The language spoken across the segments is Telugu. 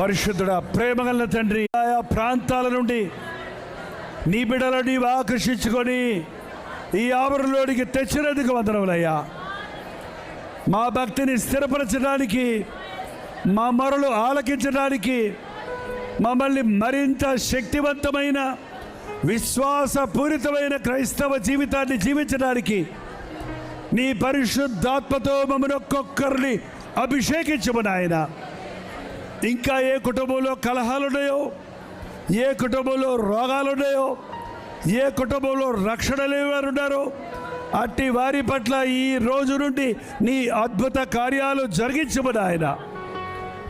పరిశుద్ధుడా, ప్రేమగల తండ్రి, ఆయా ప్రాంతాల నుండి నీ బిడ్డలను నీవు ఆకర్షించుకొని ఈ ఆవరణలోనికి తెచ్చినందుకు వందనములయ్యా. మా భక్తిని స్థిరపరచడానికి, మా మొరలు ఆలకించడానికి, మమ్మల్ని మరింత శక్తివంతమైన విశ్వాసపూరితమైన క్రైస్తవ జీవితాన్ని జీవించడానికి నీ పరిశుద్ధాత్మతో మమ్మల్ని ఒక్కొక్కరిని అభిషేకించము నాయన. ఇంకా ఏ కుటుంబంలో కలహాలున్నాయో, ఏ కుటుంబంలో రోగాలున్నాయో, ఏ కుటుంబంలో రక్షణ లేనివారు ఉన్నారో అట్టి వారి పట్ల ఈ రోజు నుండి నీ అద్భుత కార్యాలు జరిగించము నాయన.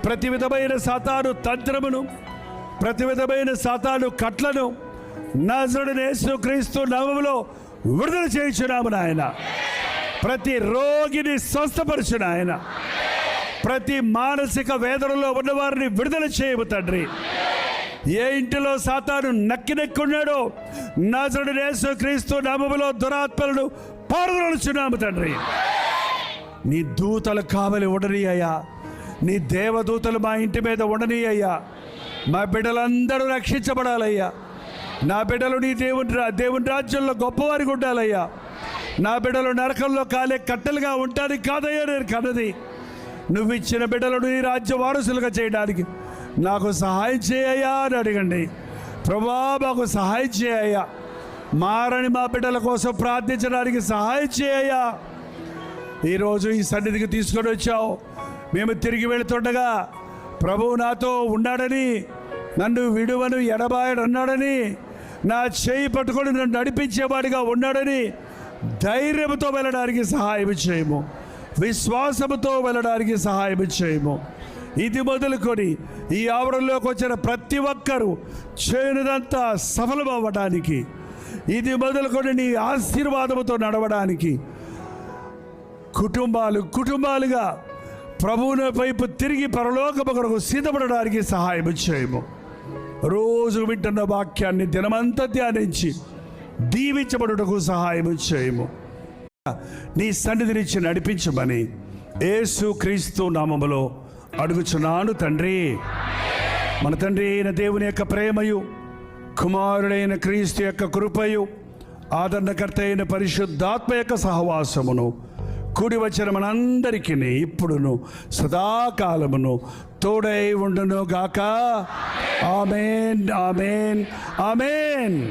ప్రతి విధమైన సాతాను తంత్రమును, ప్రతి విధమైన సాతాను కట్లను నజరుడైన యేసుక్రీస్తు నామములో విడుదల చేయించున్నాము నాయన. ప్రతి రోగిని స్వస్థపరచు నాయన. ప్రతి మానసిక వేదనలో ఉన్నవారిని విడుదల చేయము తండ్రి. ఏ ఇంటిలో సాతాను నక్కినెక్కున్నాడో నజరుడైన యేసుక్రీస్తు నామములో దురాత్మలను పారదోలుచున్నాము తండ్రి. నీ దూతలు కావలి ఉండని అయ్యా, నీ దేవదూతలు మా ఇంటి మీద ఉండని అయ్యా. మా బిడ్డలందరూ రక్షించబడాలయ్యా. నా బిడ్డలు నీ దేవుని రాజ్యంలో గొప్పవారికి ఉండాలయ్యా. నా బిడ్డలు నరకంలో కాలే కట్టెలుగా ఉండడానికి కాదయ్యా నేను కన్నది. నువ్వు ఇచ్చిన బిడ్డలను నీ రాజ్య వారసులుగా చేయడానికి నాకు సహాయం చేయయ్యా అని అడగండి. ప్రభా, మాకు సహాయం చేయయ్యా. మారని మా బిడ్డల కోసం ప్రార్థించడానికి సహాయం చేయయ్యా. ఈరోజు ఈ సన్నిధికి తీసుకొని వచ్చావు. మేము తిరిగి వెళుతుండగా ప్రభువు నాతో ఉన్నాడని, నన్ను విడువను ఎడబాయడు అన్నాడని, నా చేయి పట్టుకొని నన్ను నడిపించేవాడిగా ఉన్నాడని ధైర్యంతో వెళ్ళడానికి సహాయం చేయము. విశ్వాసముతో వెళ్ళడానికి సహాయం చేయము. ఇది మొదలుకొని ఈ ఆవరణలోకి వచ్చిన ప్రతి ఒక్కరూ చేయనిదంతా సఫలమవ్వడానికి, ఇది మొదలుకొని నీ ఆశీర్వాదముతో నడవడానికి, కుటుంబాలుగా ప్రభువుని వైపు తిరిగి పరలోకము కొరకు సిద్ధపడడానికి సహాయం చేయము. రోజు వింటున్న వాక్యాన్ని దినమంతా ధ్యానించి దీవించబడుటకు సహాయం చేయము. నీ సన్నిధినిచ్చి నడిపించమని యేసుక్రీస్తు నామములో అడుగుచున్నాను తండ్రి. మన తండ్రి అయిన దేవుని యొక్క ప్రేమయు, కుమారుడైన క్రీస్తు యొక్క కృపయు, ఆదరణకర్త అయిన పరిశుద్ధాత్మ యొక్క సహవాసమును కూడి వచ్చిన మనందరికీ ఇప్పుడును సదాకాలమును తోడై ఉండును గాక. ఆమేన్, ఆమేన్, ఆమేన్.